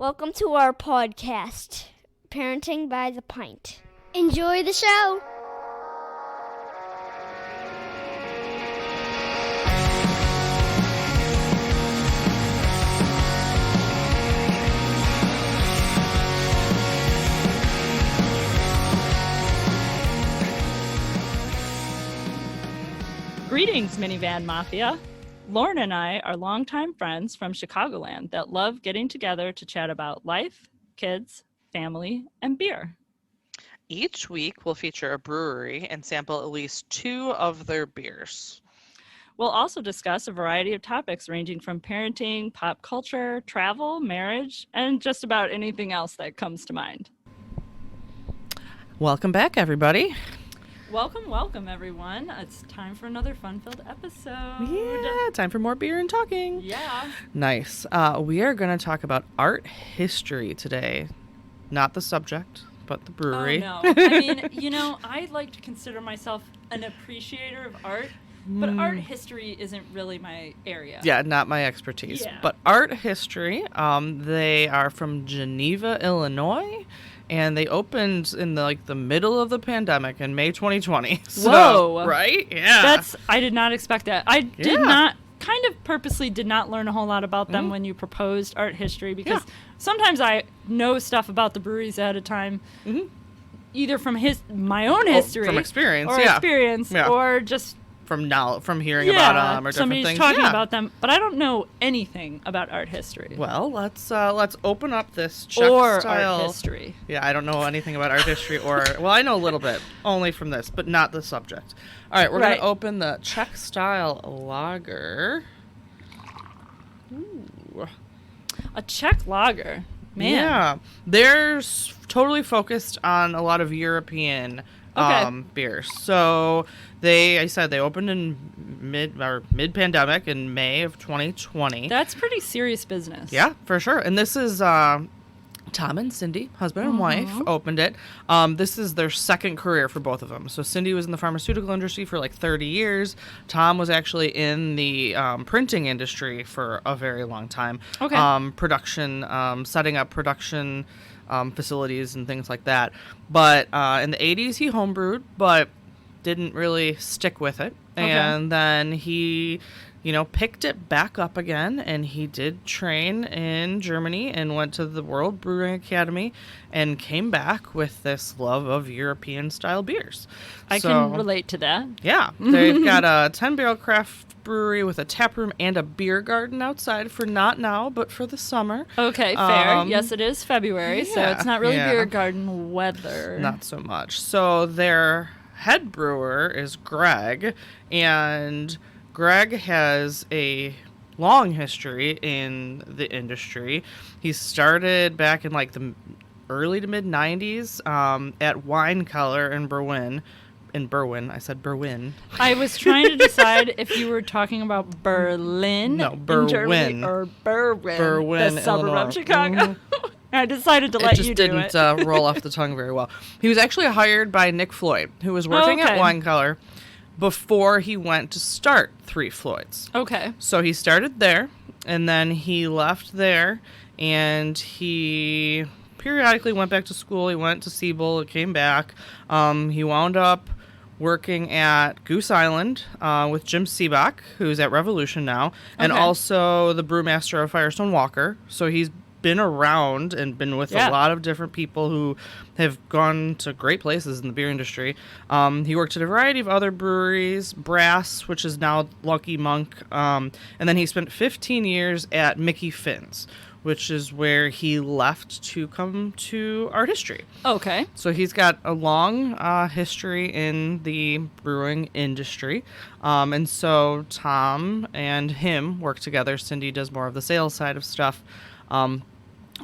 Welcome to our podcast, Parenting by the Pint. Enjoy the show. Greetings, Minivan Mafia. Lauren and I are longtime friends from Chicagoland that love getting together to chat about life, kids, family, and beer. Each week, we'll feature a brewery and sample at least 2 of their beers. We'll also discuss a variety of topics ranging from parenting, pop culture, travel, marriage, and just about anything else that comes to mind. Welcome back, everybody. Welcome, everyone. It's time for another fun-filled episode. Yeah, time for more beer and talking. Yeah. Nice. We are going to talk about art history today. Not the subject, but the brewery. Oh, no. I mean, I like to consider myself an appreciator of art, but art history isn't really my area. Yeah, not my expertise. Yeah. But art history, they are from Geneva, Illinois. And they opened in the middle of the pandemic in May 2020. So, whoa. Right? Yeah. I did not expect that. I kind of purposely did not learn a whole lot about them when you proposed art history because sometimes I know stuff about the breweries ahead of time, either from my own history. From experience, or just from hearing about them or different somebody's things. talking about them, but I don't know anything about art history. Well, let's open up this Czech style art history. Yeah, I don't know anything about art history I know a little bit, only from this, but not the subject. All right, we're going to open the Czech style lager. Ooh. A Czech lager. Man. Yeah. They're totally focused on a lot of European beers. So they opened in mid-pandemic in May of 2020. That's pretty serious business. Yeah, for sure. And this is Tom and Cindy, husband and wife, opened it. This is their second career for both of them. So Cindy was in the pharmaceutical industry for 30 years. Tom was actually in the printing industry for a very long time. Okay. Setting up production facilities and things like that. But in the 80s, he homebrewed, but didn't really stick with it. Okay. And then he, picked it back up again, and he did train in Germany and went to the World Brewing Academy and came back with this love of European-style beers. I can relate to that. Yeah. They've got a 10-barrel craft brewery with a tap room and a beer garden outside for not now, but for the summer. Okay, fair. Yes, it is February, so it's not really beer garden weather. Not so much. So their head brewer is Greg, and Greg has a long history in the industry. He started back in the early to mid 90s at Wine Cellar in Berwyn. I said Berwyn. I was trying to decide if you were talking about Berlin, Berwyn, Germany, or Berwyn, the suburb Illinois. of Chicago. I decided to let you do it. It just didn't roll off the tongue very well. He was actually hired by Nick Floyd, who was working at Wine Cellar before he went to start Three Floyds. Okay. So he started there, and then he left there, and he periodically went back to school. He went to Siebel, came back. He wound up working at Goose Island with Jim Seebach, who's at Revolution now, and also the brewmaster of Firestone Walker. So he's been around and been with a lot of different people who have gone to great places in the beer industry. He worked at a variety of other breweries, Brass, which is now Lucky Monk, and then he spent 15 years at Mickey Finn's, which is where he left to come to art history. Okay. So he's got a long history in the brewing industry. And so Tom and him work together. Cindy does more of the sales side of stuff.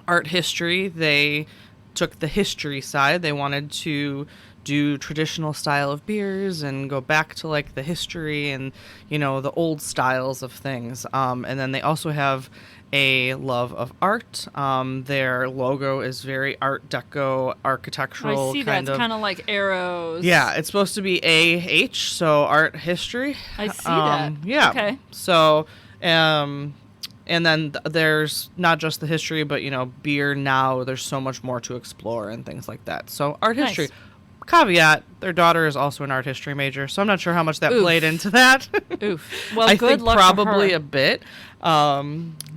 Art history, they took the history side. They wanted to do traditional style of beers and go back to the history and, the old styles of things. And then they also have a love of art. Their logo is very Art Deco, architectural. I see that. It's kind of like arrows. Yeah, it's supposed to be AH, so art history. I see that. Yeah. Okay. So, And then there's not just the history, but, beer now, there's so much more to explore and things like that. So art history. Caveat, their daughter is also an art history major, so I'm not sure how much that played into that. Oof. Well, I good think luck probably for her. a bit.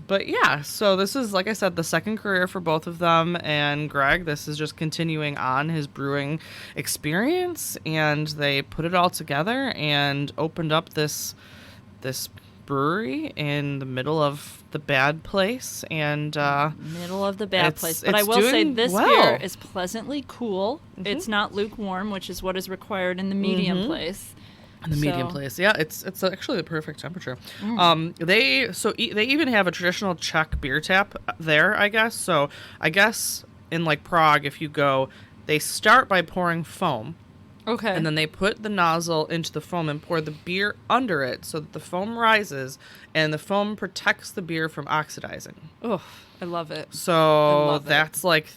But yeah, so this is, like I said, the second career for both of them. And Greg, this is just continuing on his brewing experience. And they put it all together and opened up this brewery in the middle of the bad place. And Middle of the bad place. But I it's will say doing this well. beer is pleasantly cool. It's not lukewarm, which is what is required in the medium place. The medium place, yeah, it's actually the perfect temperature. They even have a traditional Czech beer tap there, I guess. So I guess in like Prague, if you go, they start by pouring foam. Okay. And then they put the nozzle into the foam and pour the beer under it so that the foam rises and the foam protects the beer from oxidizing. Oh, I love it. So that's like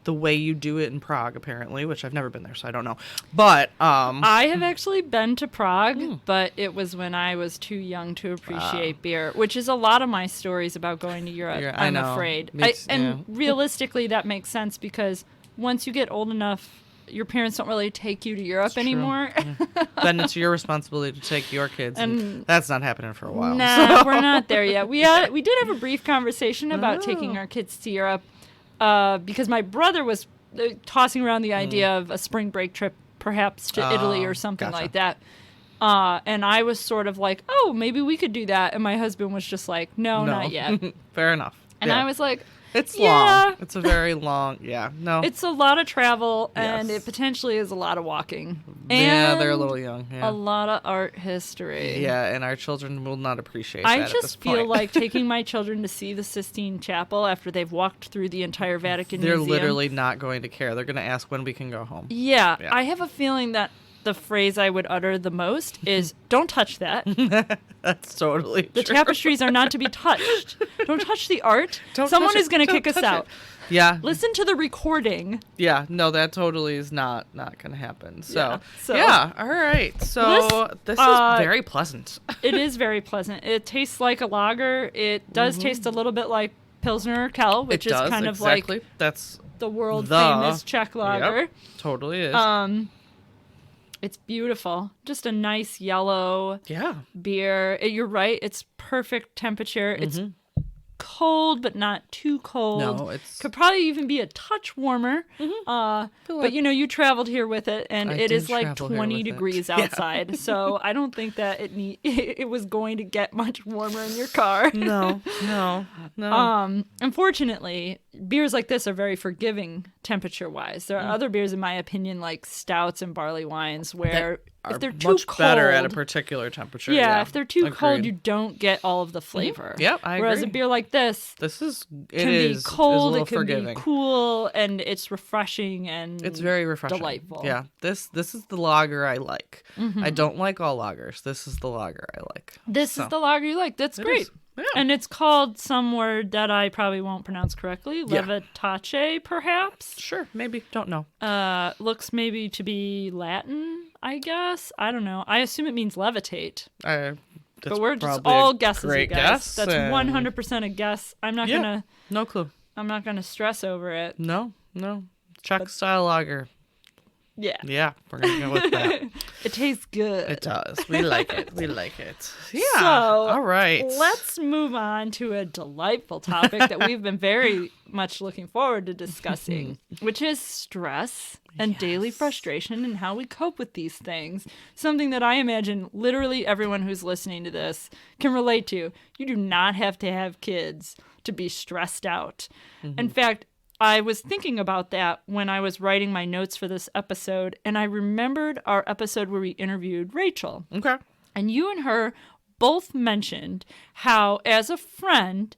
the way you do it in Prague, apparently, which I've never been there, so I don't know. But I have actually been to Prague, but it was when I was too young to appreciate beer, which is a lot of my stories about going to Europe, I I'm know. afraid. Yeah. Realistically, that makes sense because once you get old enough, your parents don't really take you to Europe anymore. Then it's your responsibility to take your kids, and that's not happening for a while. Nah, we're not there yet. We did have a brief conversation about taking our kids to Europe because my brother was tossing around the idea of a spring break trip, perhaps to Italy or something like that. And I was sort of like, oh, maybe we could do that. And my husband was just like, no. Not yet. Fair enough. And I was like, it's yeah. long. It's a very long, no. It's a lot of travel, and Yes. it potentially is a lot of walking. Yeah, And they're a little young. Yeah. a lot of art history. Yeah, and our children will not appreciate I that at this just feel point. like taking my children to see the Sistine Chapel after they've walked through the entire Vatican They're Museum. literally not going to care. They're going to ask when we can go home. Yeah, Yeah. I have a feeling that the phrase I would utter the most is, don't touch that. That's totally The true. tapestries are not to be touched. Don't touch the art. Don't Someone touch is it. going to Don't kick us touch out. it. Yeah. Listen to the recording. Yeah, no, that totally is not going to happen. So, so- yeah, all right. So, this is very pleasant. It is very pleasant. It tastes like a lager. It does taste a little bit like Pilsner Urquell, which it is does, kind of exactly. like That's the world famous Czech lager. Yep, totally is. It's beautiful. Just a nice yellow Yeah. beer. You're right. It's perfect temperature. It's cold, but not too cold. No, it's- could probably even be a touch warmer. But you traveled here with it, and I it did is like travel here 20 with it. degrees Yeah. outside. So I don't think that it was going to get much warmer in your car. No. Unfortunately, beers like this are very forgiving temperature-wise. There are other beers, in my opinion, like stouts and barley wines, where if they're too much cold, better at a particular temperature. yeah, if they're too cold, Agreed. you don't get all of the flavor. Yep, I Whereas a agree. beer like this This is can be cold, it can be cool, and it's refreshing and It's very refreshing. delightful. Yeah, this is the lager I like. I don't like all lagers. This is the lager I like. This is the lager you like. That's great. is. Yeah. And it's called some word that I probably won't pronounce correctly. Yeah. Levitace, perhaps? Sure, maybe. Don't know. Looks maybe to be Latin, I guess. I don't know. I assume it means levitate. But we're just all guesses, you great guys. guess, That's and- 100% a guess. I'm not Yeah, no clue. gonna stress over it. No. Czech style lager. Yeah. Yeah, we're gonna go with that. It tastes good. It does. We like it. We like it. Yeah. So, all right. Let's move on to a delightful topic that we've been very much looking forward to discussing, which is stress and daily frustration and how we cope with these things. Something that I imagine literally everyone who's listening to this can relate to. You do not have to have kids to be stressed out. In fact, I was thinking about that when I was writing my notes for this episode, and I remembered our episode where we interviewed Rachel. Okay. And you and her both mentioned how, as a friend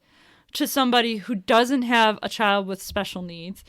to somebody who doesn't have a child with special needs,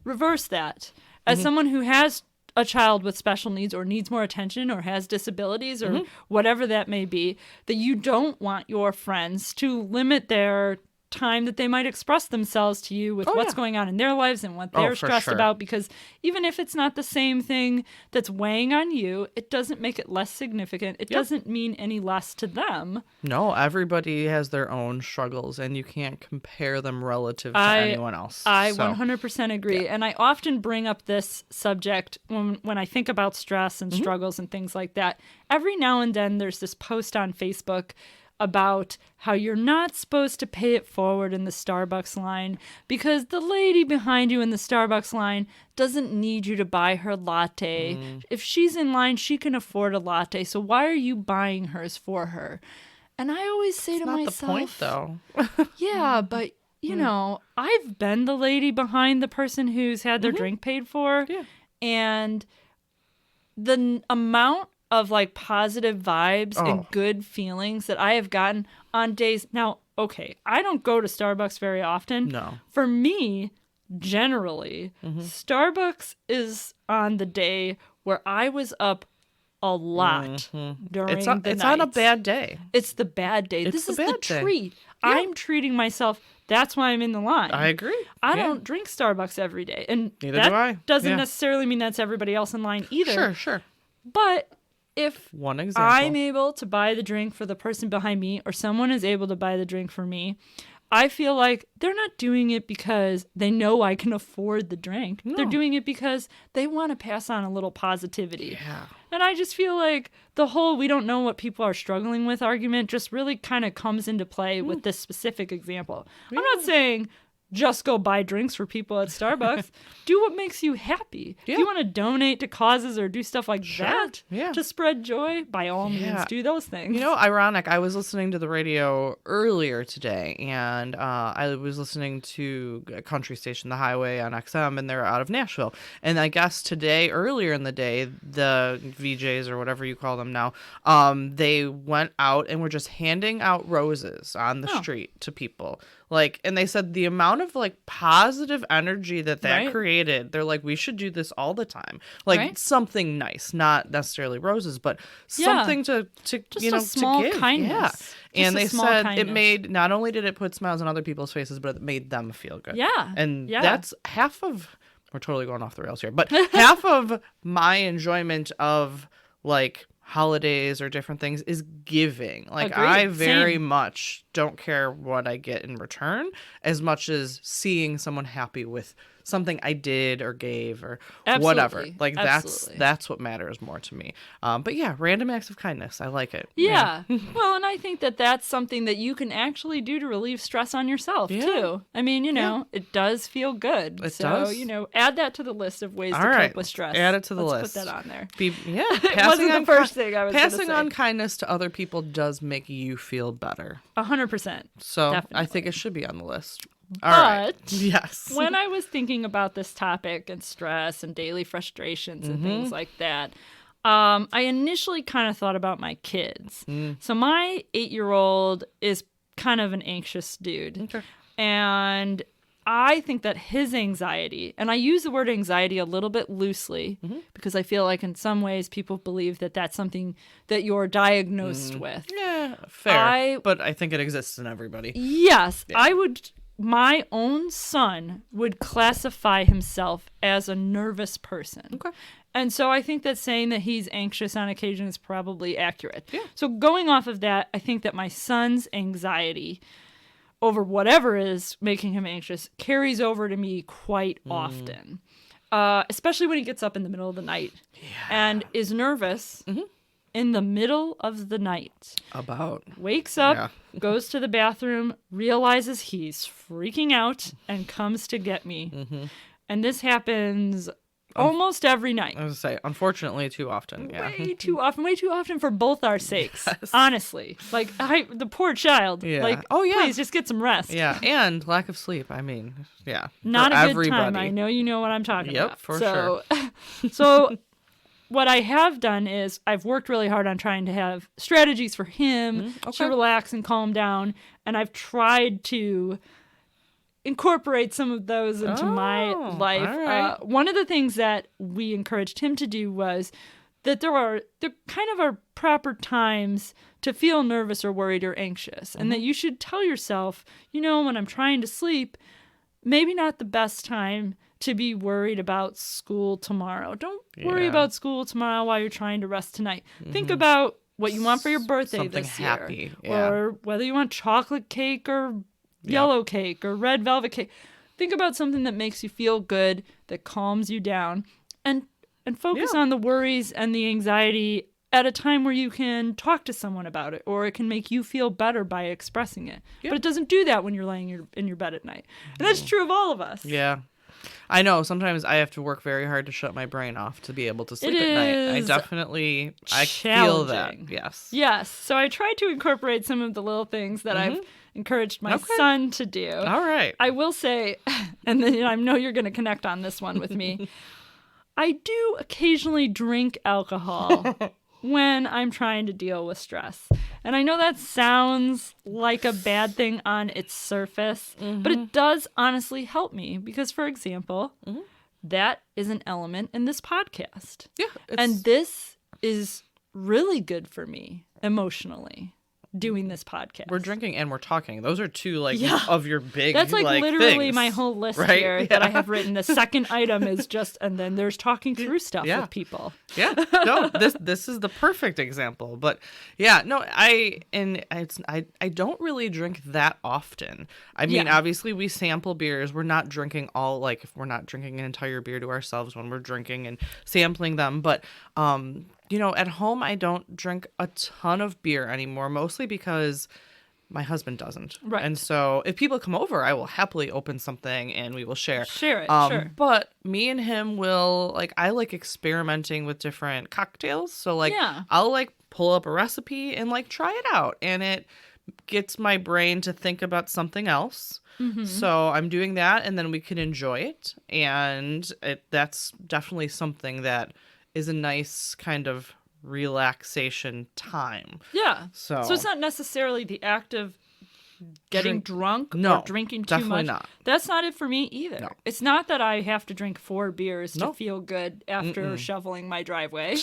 reverse that. As someone who has a child with special needs or needs more attention or has disabilities or whatever that may be, that you don't want your friends to limit their time that they might express themselves to you with what's going on in their lives and what they're for stressed sure. about, because even if it's not the same thing that's weighing on you, it doesn't make it less significant. It doesn't mean any less to them. No, everybody has their own struggles, and you can't compare them relative to anyone else. I So, 100% agree. And I often bring up this subject when I think about stress and struggles and things like that. Every now and then there's this post on Facebook about how you're not supposed to pay it forward in the Starbucks line because the lady behind you in the Starbucks line doesn't need you to buy her latte. If she's in line, she can afford a latte. So why are you buying hers for her? And I always say to not myself, the point, though. yeah, but you know, I've been the lady behind the person who's had their drink paid for. Yeah. And the amount of like positive vibes and good feelings that I have gotten on days. Now, okay, I don't go to Starbucks very often. No. For me, generally, Starbucks is on the day where I was up a lot during It's the on a night. bad day. It's the bad day. It's This the is the bad day. treat. I'm treating myself. That's why I'm in the line. I agree. I Yeah. don't drink Starbucks every day. And Neither that do I. doesn't Yeah. necessarily mean that's everybody else in line either. Sure. But if One example. I'm able to buy the drink for the person behind me, or someone is able to buy the drink for me, I feel like they're not doing it because they know I can afford the drink. They're doing it because they want to pass on a little positivity. Yeah. And I just feel like the whole we don't know what people are struggling with argument just really kind of comes into play with this specific example. I'm not saying just go buy drinks for people at Starbucks. Do what makes you happy. If you want to donate to causes or do stuff like that to spread joy, by all means, do those things. You know, ironic, I was listening to the radio earlier today, and I was listening to a country station, The Highway on XM, and they're out of Nashville. And I guess today, earlier in the day, the VJs, or whatever you call them now, they went out and were just handing out roses on the street to people. Like, and they said the amount of like positive energy that created, they're like, we should do this all the time. Like something nice, not necessarily roses, but something to just you know, a small to give. kindness. Yeah. Just And a they small said kindness. it made, not only did it put smiles on other people's faces, but it made them feel good. Yeah. And Yeah. that's half of, we're totally going off the rails here, but half of my enjoyment of like holidays or different things is giving. Like, Agreed. I very Same. much don't care what I get in return as much as seeing someone happy with something I did or gave or whatever. Absolutely. Like, Absolutely. that's what matters more to me. But yeah, random acts of kindness. I like it. Yeah. Well, and I think that that's something that you can actually do to relieve stress on yourself, too. I mean, you know, it does feel good. It so, does. you know, add that to the list of ways All to right. cope with stress. Add it to the Let's list. put that on there. Passing wasn't the on first thing I was gonna Passing say. on kindness to other people does make you feel better. 100%. So I Definitely. think it should be on the list. All right. But Yes. when I was thinking about this topic and stress and daily frustrations and things like that, I initially kind of thought about my kids. So my 8-year-old is kind of an anxious dude. Okay. And I think that his anxiety, and I use the word anxiety a little bit loosely because I feel like in some ways people believe that that's something that you're diagnosed with. Yeah, fair. I- but I think it exists in everybody. Yes, my own son would classify himself as a nervous person. Okay. And so I think that saying that he's anxious on occasion is probably accurate. Yeah. So going off of that, I think that my son's anxiety over whatever is making him anxious carries over to me quite often, especially when he gets up in the middle of the night and is nervous in the middle of the night. About. Wakes up, goes to the bathroom, realizes he's freaking out, and comes to get me. And this happens almost every night. I was going to say, unfortunately, too often. Yeah. Way too often for both our sakes. Honestly. Like, the poor child. Yeah. Like, Oh, yeah. please, just get some rest. Yeah. And lack of sleep. I mean, yeah. Not for a good everybody. time. I know you know what I'm talking Yep, about. for sure. So what I have done is I've worked really hard on trying to have strategies for him to relax and calm down. And I've tried to incorporate some of those into my life. all right. One of the things that we encouraged him to do was that there kind of are proper times to feel nervous or worried or anxious, and that you should tell yourself, when I'm trying to sleep, maybe not the best time to be worried about school tomorrow. Don't worry about school tomorrow while you're trying to rest tonight. Think about what you want for your birthday Something this happy. year, or whether you want chocolate cake or yellow cake or red velvet cake. Think about something that makes you feel good, that calms you down, and focus on the worries and the anxiety at a time where you can talk to someone about it, or it can make you feel better by expressing it. But it doesn't do that when you're laying in your bed at night. And that's true of all of us. Yeah. I know. Sometimes I have to work very hard to shut my brain off to be able to sleep at night. I feel that. Yes. Yes. So I try to incorporate some of the little things that I've encouraged my son to do. All right. I will say, and then I know you're going to connect on this one with me, I do occasionally drink alcohol when I'm trying to deal with stress. And I know that sounds like a bad thing on its surface, but it does honestly help me because, for example, that is an element in this podcast. Yeah. And this is really good for me emotionally, doing this podcast. We're drinking and we're talking. Those are two of your big That's literally things, my whole list right? here that I have written. The second item is just, and then there's talking through stuff with people. Yeah. No, this is the perfect example. But yeah, no, I don't really drink that often. I mean, obviously we sample beers. We're not drinking if we're not drinking an entire beer to ourselves when we're drinking and sampling them, but at home, I don't drink a ton of beer anymore, mostly because my husband doesn't. Right. And so if people come over, I will happily open something and we will share. Share it, sure. But me and him will, I like experimenting with different cocktails. So, I'll, pull up a recipe and, try it out. And it gets my brain to think about something else. So I'm doing that, and then we can enjoy it. And that's definitely something that is a nice kind of relaxation time. Yeah. So it's not necessarily the act of getting drunk No, or drinking too definitely much. not. That's not it for me either. No. It's not that I have to drink 4 beers No. to feel good after shoveling my driveway.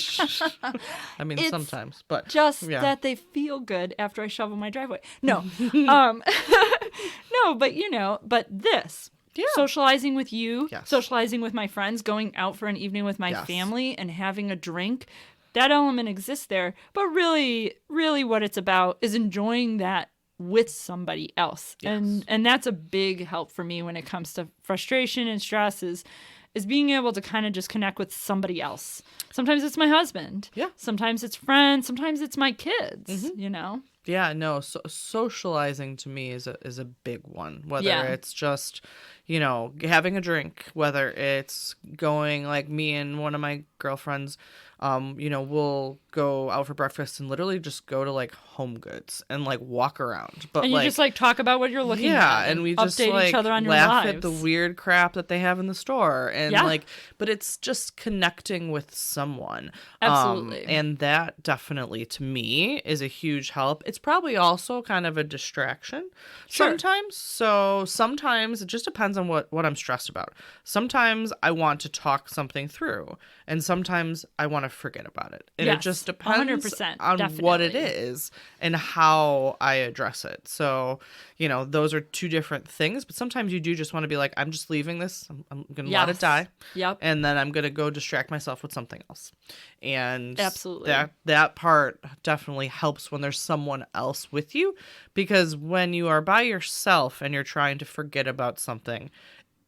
I mean, It's sometimes, but just that they feel good after I shovel my driveway. No. No, but this. Yeah. Socializing with you, Yes. socializing with my friends, going out for an evening with my Yes. family and having a drink, that element exists there. But really, really what it's about is enjoying that with somebody else. Yes. And that's a big help for me when it comes to frustration and stress is being able to kind of just connect with somebody else. Sometimes it's my husband. Yeah. Sometimes it's friends. Sometimes it's my kids, Yeah, no, socializing to me is a big one. Whether it's just, having a drink, whether it's going me and one of my girlfriends, we'll go out for breakfast and literally just go to Home Goods and walk around. But and you just talk about what you're looking at. Yeah, and we just update each other on your laugh lives. at the weird crap that they have in the store, and but it's just connecting with someone. Absolutely. And that definitely to me is a huge help. It's probably also kind of a distraction sometimes. So sometimes it just depends on what I'm stressed about. Sometimes I want to talk something through, and sometimes I want to forget about it. And it just depends 100%, on definitely. what it is and how I address it. So, those are two different things, but sometimes you do just want to be I'm just leaving this. I'm going to let it die. Yep. And then I'm going to go distract myself with something else. And absolutely, that part definitely helps when there's someone else with you, because when you are by yourself and you're trying to forget about something,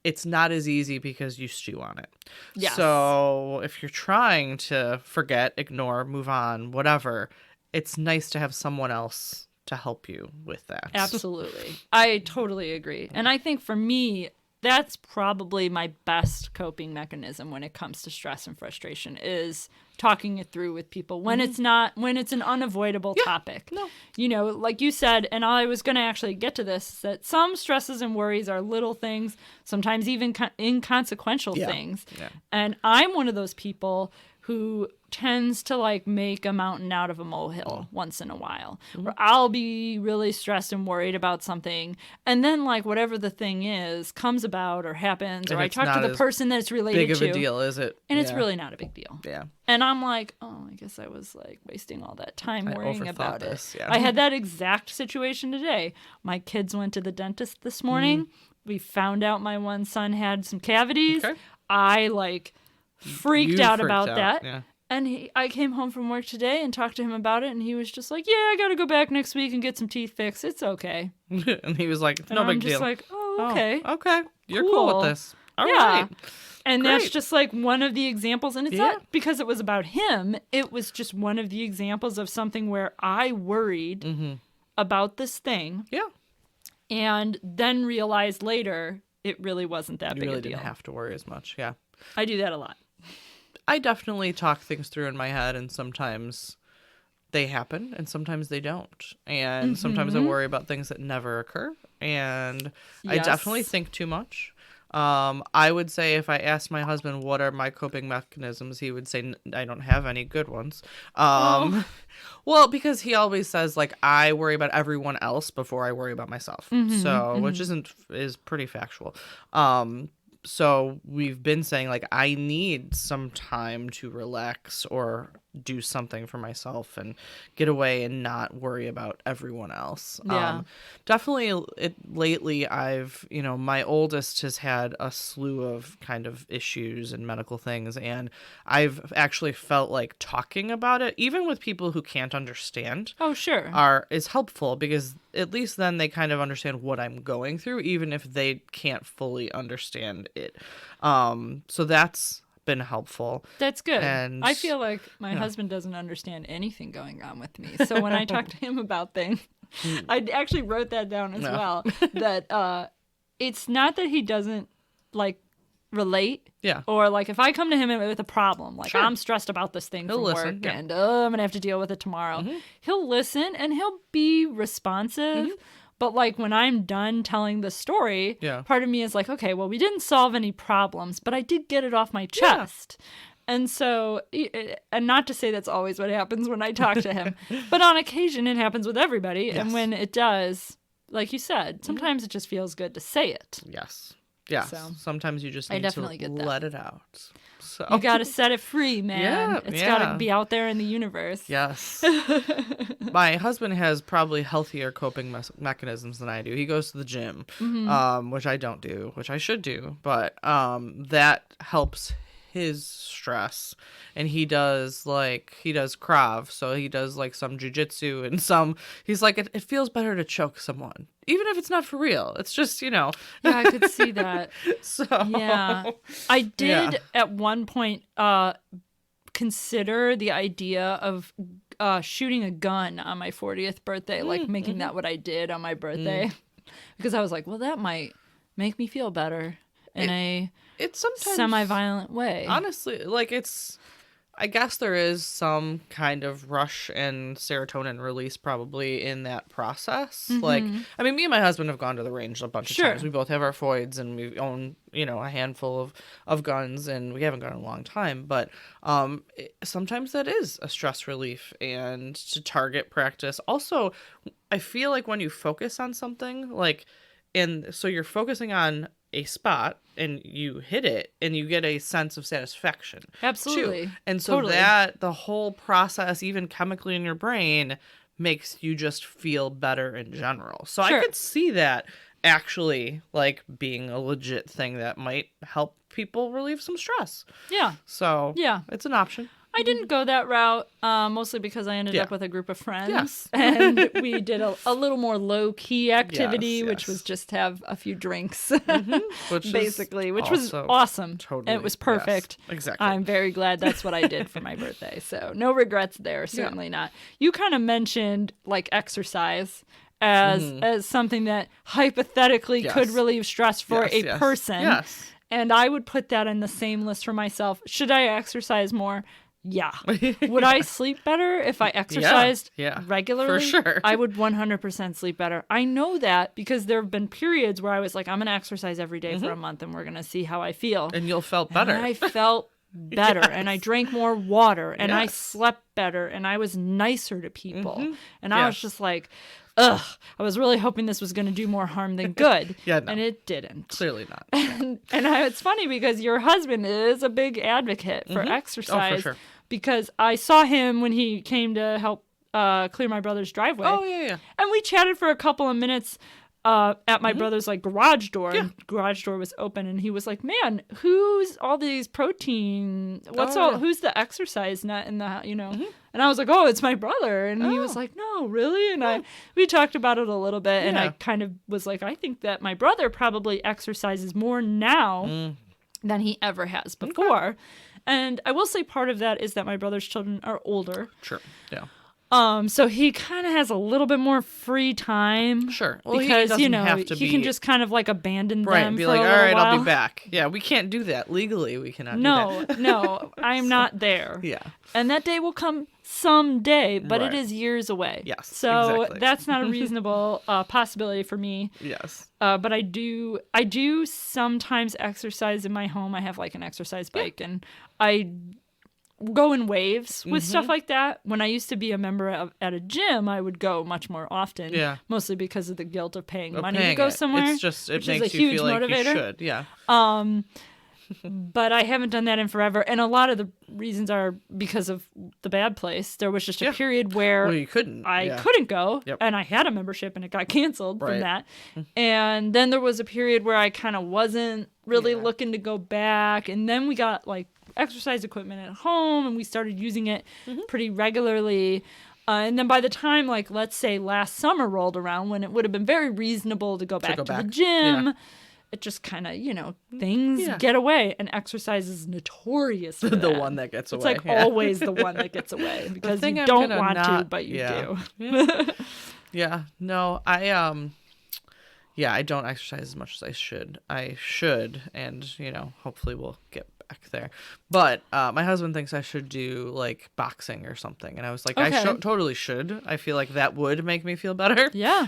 it's not as easy because you stew on it. Yes. So if you're trying to forget, ignore, move on, whatever, it's nice to have someone else to help you with that. Absolutely. I totally agree. And I think for me, that's probably my best coping mechanism when it comes to stress and frustration is talking it through with people when it's an unavoidable topic. No. Like you said, and I was going to actually get to this, that some stresses and worries are little things, sometimes even inconsequential things. Yeah. And I'm one of those people who tends to like make a mountain out of a molehill once in a while. Where I'll be really stressed and worried about something, and then like whatever the thing is comes about or happens, And or I it's talk to not the as person that it's related Big of to, a deal, is it? and it's really not a big deal. Yeah. And I'm like, oh, I guess I was like wasting all that time I worrying overthought about this, it. yeah. I had that exact situation today. My kids went to the dentist this morning. We found out my one son had some cavities. Okay. I like freaked You out freaked about out, that. yeah. And I came home from work today and talked to him about it, and he was just like, yeah, I got to go back next week and get some teeth fixed. It's okay. And he was like, And no I'm big just deal. like, oh, okay. Okay. You're cool Cool. with this. All right. Yeah. And that's Great. just like one of the examples. And it's Yeah. not because it was about him. It was just one of the examples of something where I worried about this thing Yeah. and then realized later it really wasn't that You big really a deal. didn't have to worry as much. Yeah. I do that a lot. I definitely talk things through in my head, and sometimes they happen and sometimes they don't. And sometimes I worry about things that never occur. And I Yes. definitely think too much. I would say if I asked my husband what are my coping mechanisms, he would say I don't have any good ones. Well, because he always says like I worry about everyone else before I worry about myself. Which is pretty factual. So we've been saying like I need some time to relax or do something for myself and get away and not worry about everyone else. Yeah. Definitely lately I've, my oldest has had a slew of kind of issues and medical things, and I've actually felt like talking about it, even with people who can't understand, Oh, sure. is helpful, because at least then they kind of understand what I'm going through, even if they can't fully understand it. So that's been helpful. That's good. And I feel like my husband doesn't understand anything going on with me. So when I talk to him about things, I actually wrote that down as well. That it's not that he doesn't like relate. Yeah. Or like if I come to him with a problem, like Sure. I'm stressed about this thing He'll from listen, work yeah. and I'm gonna have to deal with it tomorrow. He'll listen and he'll be responsive. But like when I'm done telling the story, Yeah. part of me is like, okay, well, we didn't solve any problems, but I did get it off my chest. And so, and not to say that's always what happens when I talk to him, but on occasion it happens with everybody. Yes. And when it does, like you said, sometimes it just feels good to say it. Yes. Yeah. So, Sometimes you just I need definitely to get that. let it out. So You got to set it free, man. Yeah, It's got yeah. to be out there in the universe. Yes. My husband has probably healthier coping mechanisms than I do. He goes to the gym, which I don't do, which I should do, but that helps his stress. And he does Krav, so he does like some jujitsu and some. He's like it feels better to choke someone, even if it's not for real. It's just Yeah, I could see that. So Yeah. I did Yeah. at one point consider the idea of shooting a gun on my 40th birthday, like making that what I did on my birthday. Because I was like, well, that might make me feel better in a it's sometimes semi-violent way. Honestly, like I guess there is some kind of rush and serotonin release probably in that process. Like, I mean, me and my husband have gone to the range a bunch of Sure. times. We both have our foids and we own, a handful of guns, and we haven't gone in a long time. But sometimes that is a stress relief and to target practice. Also, I feel like when you focus on something, so you're focusing on a spot and you hit it and you get a sense of satisfaction. Absolutely. Too. And so Totally. that the whole process, even chemically in your brain, makes you just feel better in general. So Sure. I could see that actually like being a legit thing that might help people relieve some stress. Yeah. So Yeah. it's an option. I didn't go that route, mostly because I ended Yeah. up with a group of friends. Yes. And we did a little more low-key activity, Yes, which yes. was just have a few drinks, Which is basically, which was also awesome. Totally. And it was yes, perfect. exactly. I'm very glad that's what I did for my birthday. So no regrets there, certainly not. You kind of mentioned like exercise as something that hypothetically Yes. could relieve stress for Yes, a yes. person. Yes. And I would put that in the same list for myself. Should I exercise more? Yeah. Would I sleep better if I exercised yeah, regularly? for sure. I would 100% sleep better. I know that because there have been periods where I was like, I'm going to exercise every day for a month and we're going to see how I feel. And you'll felt better. And I felt better and I drank more water and I Yes. slept better and I was nicer to people. And I was Yes. just like, ugh, I was really hoping this was going to do more harm than good. Yeah, no. And it didn't. Clearly not. And it's funny because your husband is a big advocate for exercise. Oh, for sure. Because I saw him when he came to help clear my brother's driveway. Oh, yeah. And we chatted for a couple of minutes at my brother's like garage door. And garage door was open, and he was like, "Man, who's all these protein? Who's the exercise nut in the And I was like, "Oh, it's my brother." And he was like, "No, really?" And we talked about it a little bit, and I kind of was like, "I think that my brother probably exercises more now than he ever has before." Okay. And I will say part of that is that my brother's children are older. Sure. Yeah. So he kind of has a little bit more free time. Sure. Well, because, he doesn't have to he can just kind of like abandon them be for like, a all little right, while. I'll be back. Yeah, we can't do that. Legally, we cannot do that. No, I'm not there. Yeah. And that day will come someday, but it Right. is years away. Yes, So exactly. that's not a reasonable possibility for me. Yes. But I do sometimes exercise in my home. I have like an exercise bike, and I go in waves with stuff like that. When I used to be a member at a gym, I would go much more often. Yeah. Mostly because of the guilt of paying money Paying to go it. somewhere. It's just, it which is makes a you huge feel like motivator. you should. Yeah. But I haven't done that in forever. And a lot of the reasons are because of the bad place. There was just a period where Well, you couldn't. I couldn't go, Yep. and I had a membership, and it got canceled from Right. that. And then there was a period where I kind of wasn't really looking to go back. And then we got like exercise equipment at home, and we started using it pretty regularly. And then by the time, like, let's say last summer rolled around, when it would have been very reasonable to go back to the gym, Yeah. it just kind of, things get away. And exercise is notorious for The that. one that gets It's away. like always the one that gets away because thing you I'm don't gonna want to, not- but you yeah. do. Yeah. No, I don't exercise as much as I should. And, hopefully we'll get back there. But my husband thinks I should do like boxing or something. And I was like, Okay. I totally should. I feel like that would make me feel better. Yeah.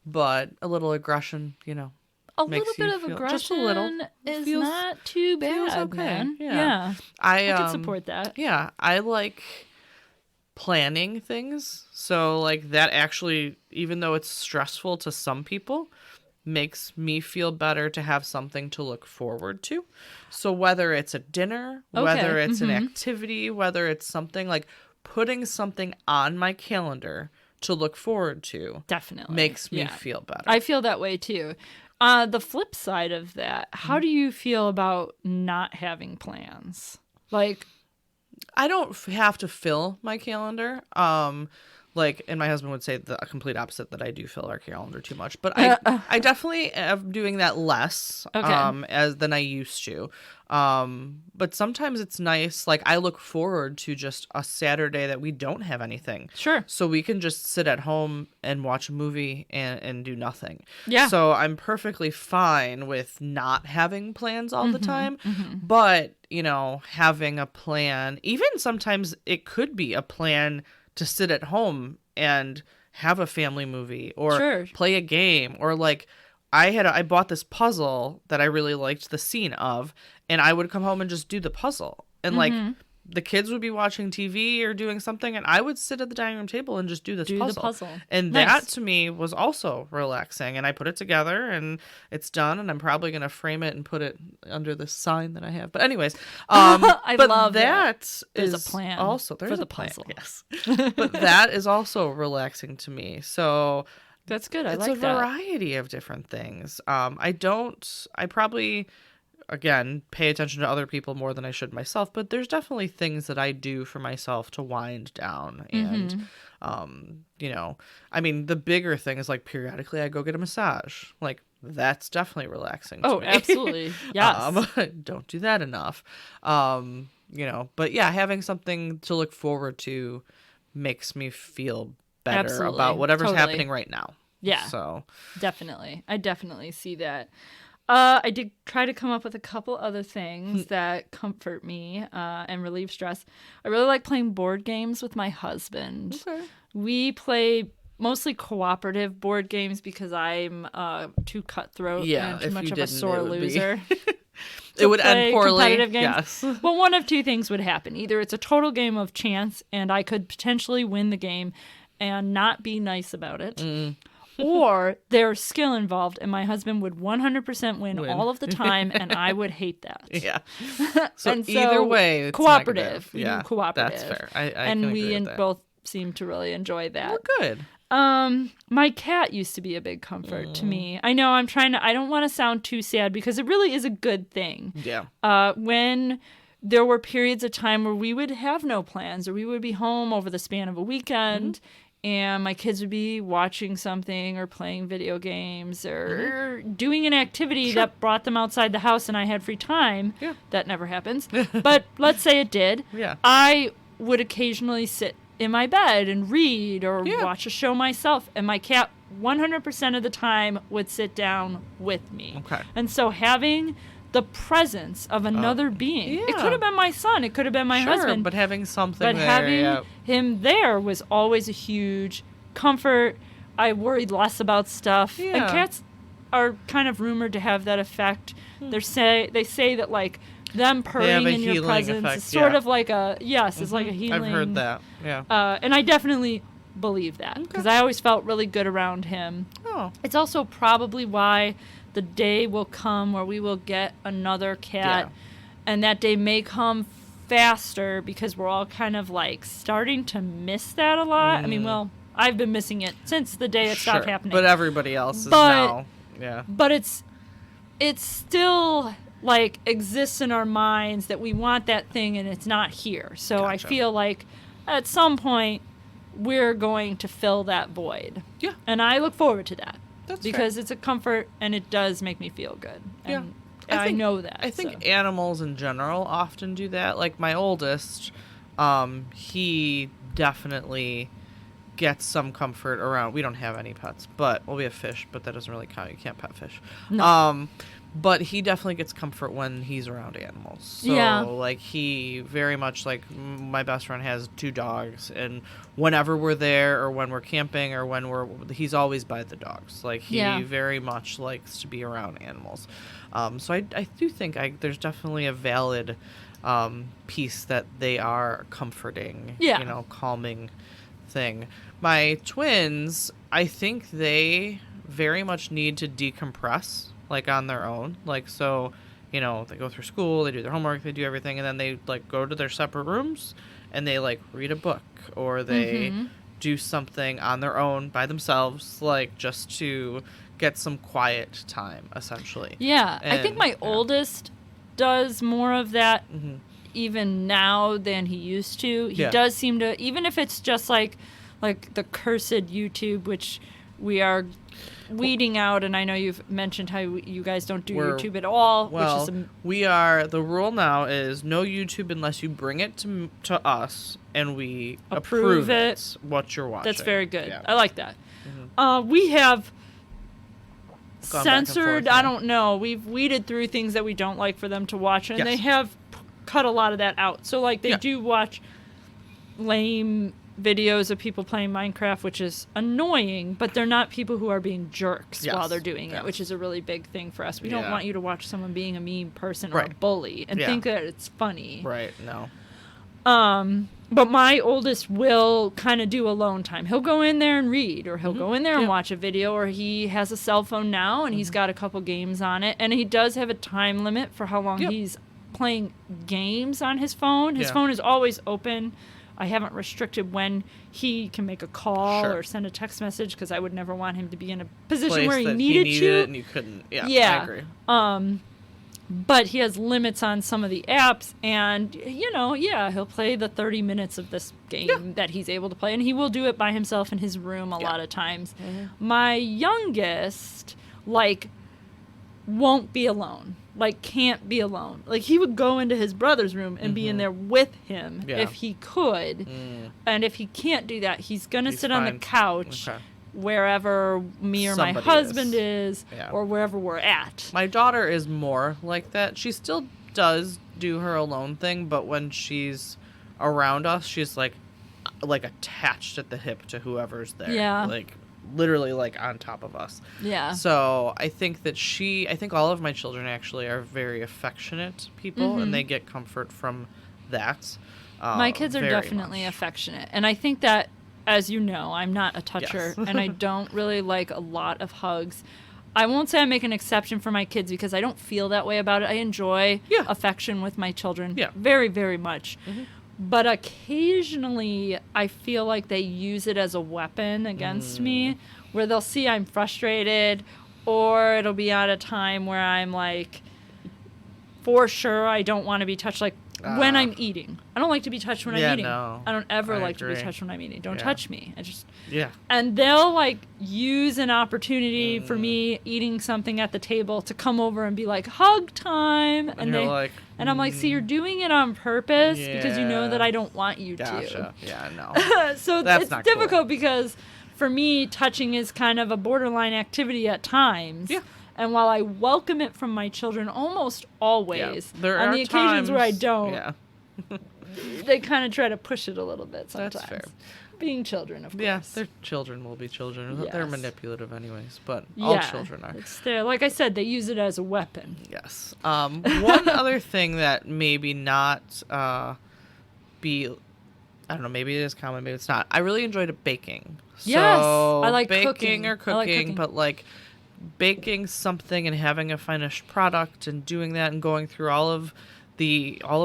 But a little aggression, A makes little bit you of feel- aggression just a little. is Feels- not too bad, feels okay. man. Yeah. I can support that. Yeah, I like planning things. So like that actually, even though it's stressful to some people, makes me feel better to have something to look forward to. So whether it's a dinner, whether it's an activity, whether it's something like putting something on my calendar to look forward to Definitely makes me feel better. I feel that way too. The flip side of that, how do you feel about not having plans? Like, I don't have to fill my calendar. And my husband would say the complete opposite, that I do fill our calendar too much. But I definitely am doing that less than I used to. But sometimes it's nice. Like, I look forward to just a Saturday that we don't have anything. Sure. So we can just sit at home and watch a movie and do nothing. Yeah. So I'm perfectly fine with not having plans all the time. But, having a plan, even sometimes it could be a plan to sit at home and have a family movie or play a game, or like I bought this puzzle that I really liked the scene of, and I would come home and just do the puzzle, and like the kids would be watching TV or doing something, and I would sit at the dining room table and just do this puzzle. The puzzle. And Nice. that to me was also relaxing, and I put it together and it's done, and I'm probably going to frame it and put it under the sign that I have. But anyways, I but love that There's is a plan also for there's the a plan, puzzle. yes. But that is also relaxing to me. So that's good. I it's like a that. variety of different things. I probably, again, pay attention to other people more than I should myself, but there's definitely things that I do for myself to wind down. And, the bigger thing is like periodically I go get a massage. Like, that's definitely relaxing to me. Absolutely. Yes. Don't do that enough. But yeah, having something to look forward to makes me feel better Absolutely. about whatever's Totally. happening right now. Yeah. So Definitely. I definitely see that. I did try to come up with a couple other things that comfort me and relieve stress. I really like playing board games with my husband. Okay. We play mostly cooperative board games because I'm too cutthroat and too if much you of a didn't, sore it would be- loser. It would play end poorly. competitive games. Yes. Well, one of two things would happen. Either it's a total game of chance and I could potentially win the game and not be nice about it. Or there's skill involved and my husband would 100% win all of the time and I would hate that. Yeah. So And either way, it's cooperative. negative. We Yeah, do cooperative. that's fair. I and can we agree with that. both seem to really enjoy that. Well, good. My cat used to be a big comfort to me. I know I don't want to sound too sad because it really is a good thing. Yeah. When there were periods of time where we would have no plans or we would be home over the span of a weekend and my kids would be watching something or playing video games or doing an activity that brought them outside the house and I had free time. Yeah. That never happens. But let's say it did. Yeah. I would occasionally sit in my bed and read or watch a show myself. And my cat 100% of the time would sit down with me. Okay. And so having the presence of another being, it could have been my son, it could have been my husband. But having something But there, having him there was always a huge comfort. I worried less about stuff. Yeah. And cats are kind of rumored to have that effect. They say that like them purring a in your healing presence effect, is sort yeah. of like it's like a healing. I've heard that. Yeah. And I definitely believe that because I always felt really good around him. Oh. It's also probably why the day will come where we will get another cat, and that day may come faster because we're all kind of like starting to miss that a lot. I mean, well, I've been missing it since the day it stopped happening. But everybody else is now. Yeah. But it's still like exists in our minds that we want that thing and it's not here. So I Gotcha. feel like at some point we're going to fill that void. Yeah. And I look forward to that. That's because it's a comfort and it does make me feel good. Yeah. And I know that. I think so. animals in general often do that. Like my oldest, he definitely gets some comfort around. We don't have any pets, but we have fish, but that doesn't really count. You can't pet fish. No. But he definitely gets comfort when he's around animals. So, like, he very much, like, my best friend has 2 dogs, and whenever we're there or when we're camping or he's always by the dogs. Like, he very much likes to be around animals. So I do think there's definitely a valid piece that they are comforting, calming thing. My twins, I think they very much need to decompress, like, on their own. Like, so, they go through school, they do their homework, they do everything, and then they, like, go to their separate rooms, and they, like, read a book, or they do something on their own by themselves, like, just to get some quiet time, essentially. Yeah. I think my oldest does more of that even now than he used to. He does seem to, even if it's just, like the cursed YouTube, which we are weeding out, and I know you've mentioned how you guys don't do YouTube at all. Well, which is we are. The rule now is no YouTube unless you bring it to us and we approve it. What you're watching. That's very good. Yeah. I like that. We have Gone back and censored. forth, I don't know. We've weeded through things that we don't like for them to watch, and Yes. they have cut a lot of that out. So like they do watch lame videos of people playing Minecraft, which is annoying, but they're not people who are being jerks while they're doing it, which is a really big thing for us. We don't want you to watch someone being a mean person or a bully and think that it's funny. Right, no. But my oldest will kind of do alone time. He'll go in there and read, or he'll go in there and watch a video, or he has a cell phone now and he's got a couple games on it, and he does have a time limit for how long he's playing games on his phone. His phone is always open. I haven't restricted when he can make a call or send a text message because I would never want him to be in a position where he needed it and you couldn't. Yeah, I agree. But he has limits on some of the apps, and he'll play the 30 minutes of this game that he's able to play, and he will do it by himself in his room a lot of times. My youngest won't be alone. Can't be alone. He would go into his brother's room and be in there with him if he could. And if he can't do that, he's going to sit on the couch wherever me or my husband is or wherever we're at. My daughter is more like that. She still does do her alone thing, but when she's around us, she's like, like attached at the hip to whoever's there. Yeah. Like literally like on top of us. Yeah. So I think that I think all of my children actually are very affectionate people, and they get comfort from that. My kids are definitely affectionate. And I think that, as you know, I'm not a toucher, Yes. and I don't really like a lot of hugs. I won't say I make an exception for my kids because I don't feel that way about it. I enjoy affection with my children very, very much. But occasionally, I feel like they use it as a weapon against me, where they'll see I'm frustrated, or it'll be at a time where I'm like, for sure, I don't want to be touched, like when I'm eating. I don't like to be touched when I'm eating. No, I don't ever like to agree. be touched when I'm eating. Don't touch me. Yeah. And they'll like use an opportunity for me eating something at the table to come over and be like, hug time. And you're like, and I'm like, see, you're doing it on purpose because you know that I don't want you Gotcha. to. Yeah, no. So That's it's not difficult cool. because for me, touching is kind of a borderline activity at times. Yeah. And while I welcome it from my children almost always, There on are the occasions where I times- don't, Yeah. they kind of try to push it a little bit sometimes. That's fair. Being children, of course. Yeah, their children will be children. They're Yes. manipulative anyways, but all children are. It's there. Like I said, they use it as a weapon. Yes. One other thing that maybe not be, I don't know, maybe it is common, maybe it's not. I really enjoyed baking. Yes, So I like baking cooking. or I cooking, like cooking. but like baking something and having a finished product and doing that and going through all of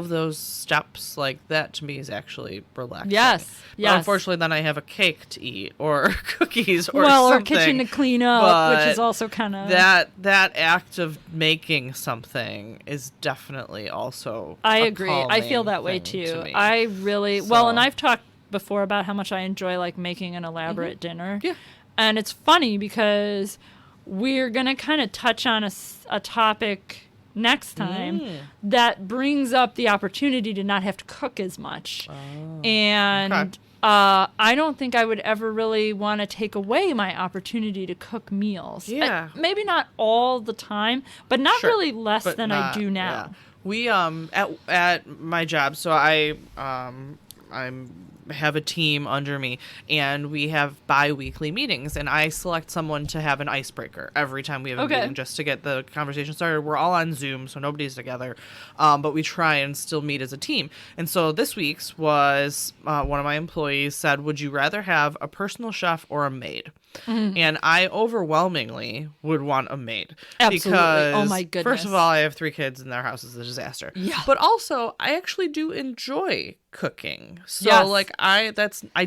those steps, like that to me is actually relaxing. Yes. But Yes. unfortunately, then I have a cake to eat or cookies or Well, or something. kitchen to clean up, which is But also kind of that act of making something is definitely also I a agree. I feel calming that way thing too. to me. I really well, and So- I've talked before about how much I enjoy like making an elaborate dinner. Yeah. And it's funny because we're gonna kind of touch on a topic next time that brings up the opportunity to not have to cook as much. And okay. I don't think I would ever really want to take away my opportunity to cook meals. Yeah. Maybe not all the time, but not Sure, really less but than I do now. yeah. We at my job, so I have a team under me, and we have bi-weekly meetings, and I select someone to have an icebreaker every time we have a Okay. meeting just to get the conversation started. We're all on Zoom, so nobody's together, but we try and still meet as a team. And so this week's was one of my employees said, would you rather have a personal chef or a maid? And I overwhelmingly would want a maid. Absolutely. Because, Oh, my goodness. first of all, I have 3 kids and their house is a disaster. Yeah. But also, I actually do enjoy cooking. So, Yes. like, I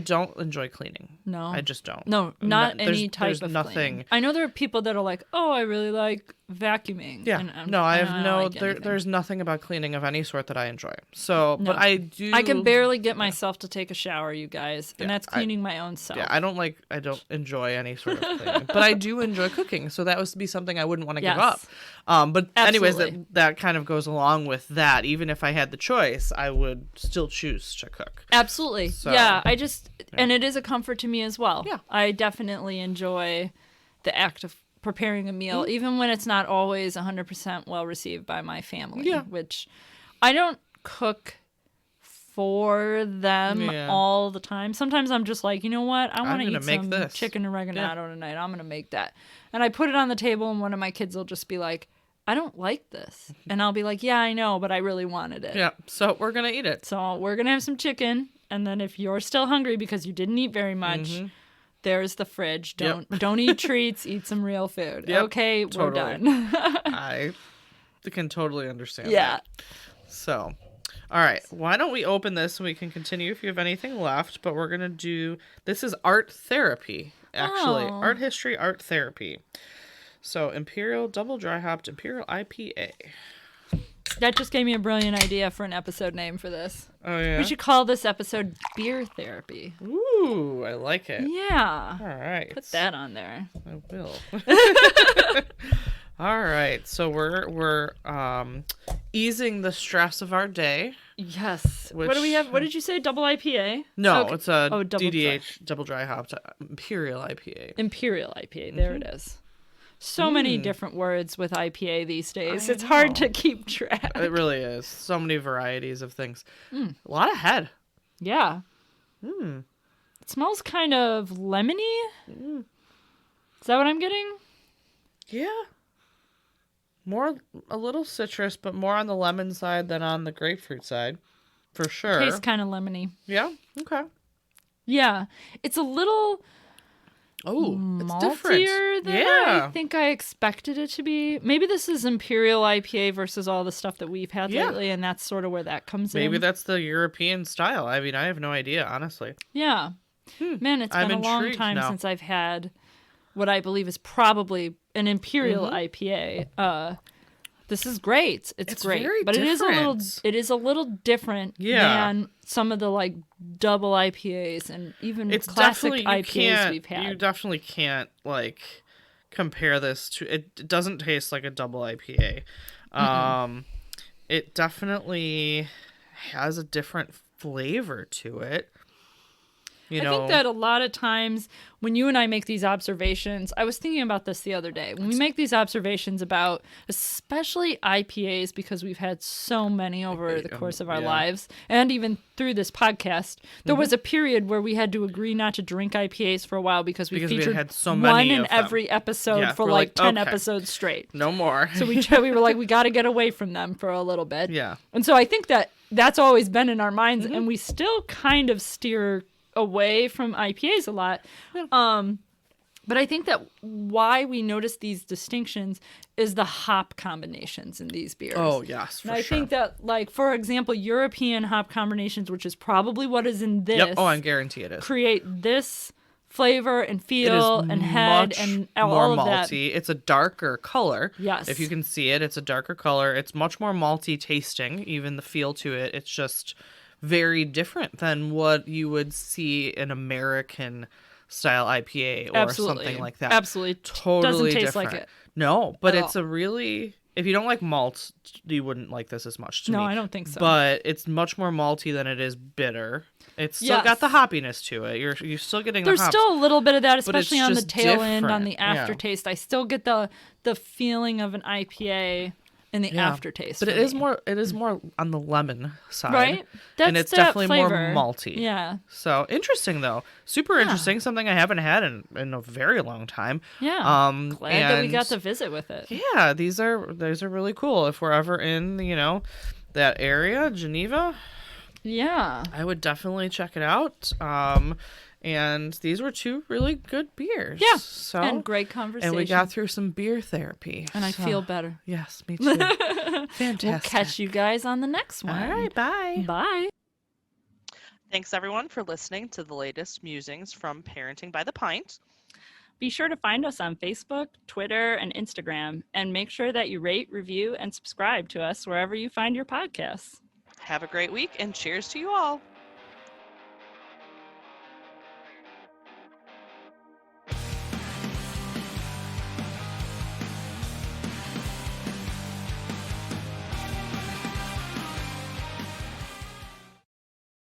don't enjoy cleaning. No. I just don't. No, not There's- any type there's of nothing. cleaning. I know there are people that are like, "Oh, I really like vacuuming." Yeah. And No, I have don't no. like anything. There's nothing about cleaning of any sort that I enjoy. So, No. but I do. I can barely get myself to take a shower, you guys, and Yeah, that's cleaning my own self. Yeah, I don't enjoy any sort of cleaning, but I do enjoy cooking. So that would be something I wouldn't want to give up. Yes. But anyways, Absolutely. that kind of goes along with that. Even if I had the choice, I would still choose to cook. Absolutely. So- Yeah, and it is a comfort to me as well. Yeah. I definitely enjoy the act of preparing a meal, Mm-hmm. even when it's not always 100% well received by my family. Yeah. Which I don't cook for them Yeah. all the time. Sometimes I'm just like, you know what? I want to gonna eat make some this. chicken oregano tonight. I'm going to make that. And I put it on the table, and one of my kids will just be like, I don't like this. And I'll be like, yeah, I know, but I really wanted it. Yeah, so we're gonna eat it. So we're going to have some chicken. And then if you're still hungry because you didn't eat very much, there's the fridge. Don't eat treats. Eat some real food. Yep, Okay, we're totally. done. I can totally understand Yeah. that. So, all right. Why don't we open this and we can continue if you have anything left? But we're going to do, this is art therapy, actually. Oh. Art history, art therapy. So, Imperial Double Dry Hopped Imperial IPA. That just gave me a brilliant idea for an episode name for this. Oh, yeah? We should call this episode Beer Therapy. Ooh, I like it. Yeah. All right. Put that on there. I will. All right. So we're easing the stress of our day. Yes. What do we Which- have? What did you say? Double IPA? No, Okay. it's a double DDH double dry hopped Imperial IPA. Imperial IPA. There it is. So many different words with IPA these days. I It's hard know. to keep track. It really is. So many varieties of things. A lot of head. Yeah. It smells kind of lemony. Mm. Is that what I'm getting? Yeah. A little citrus, but more on the lemon side than on the grapefruit side. For sure. Tastes kind of lemony. Yeah? Okay. Yeah. It's a little it's different. maltier than I think I expected it to be. Maybe this is Imperial IPA versus all the stuff that we've had lately, and that's sort of where that comes in. Maybe that's the European style. I mean, I have no idea, honestly. Yeah. Man, it's been a long time since I've had what I believe is probably an Imperial IPA. This is great. It's great, very but different. it is a little different than some of the like double IPAs and even classic IPAs we've had. You definitely can't like compare this to. It doesn't taste like a double IPA. It definitely has a different flavor to it. I think that a lot of times when you and I make these observations, I was thinking about this the other day. When we make these observations about especially IPAs, because we've had so many over the course of our lives, and even through this podcast, there was a period where we had to agree not to drink IPAs for a while because we featured had so one many in of them. every episode for we're 10 okay. episodes straight. No more. So we were like, we got to get away from them for a little bit. Yeah. And so I think that that's always been in our minds, and we still kind of steer away from IPAs a lot. But I think that why we notice these distinctions is the hop combinations in these beers. Oh, yes, for and I sure. think that, like, for example, European hop combinations, which is probably what is in this. Yep. Oh, I guarantee it is. Create this flavor and feel and head and more all of malty. that. It's a darker color. Yes. If you can see it, it's a darker color. It's much more malty tasting, even the feel to it. It's just very different than what you would see in American style IPA or something like that. Absolutely. Totally Doesn't taste different. like it. No, but at it's all. a really, if you don't like malt, you wouldn't like this as much to me. No, I don't think so. But it's much more malty than it is bitter. It's still got the hoppiness to it. You're still getting There's the hops. still a little bit of that, it's especially on the just tail end, on the different. Yeah. aftertaste. I still get the feeling of an IPA in the aftertaste. But for it is me. more on the lemon side. Right? And it's that definitely flavor. more malty. Yeah. So interesting though. Super interesting. Something I haven't had in a very long time. Yeah. Glad that we got to visit with it. Yeah, these are really cool. If we're ever in, that area, Geneva, Yeah. I would definitely check it out. And these were two really good beers. Yeah. So, And great conversation. and we got through some beer therapy. And I So, feel better. Yes, me too. Fantastic. We'll catch you guys on the next one. All right, bye. Bye. Thanks everyone for listening to the latest musings from Parenting by the Pint. Be sure to find us on Facebook, Twitter, and Instagram, and make sure that you rate, review, and subscribe to us wherever you find your podcasts. Have a great week and cheers to you all.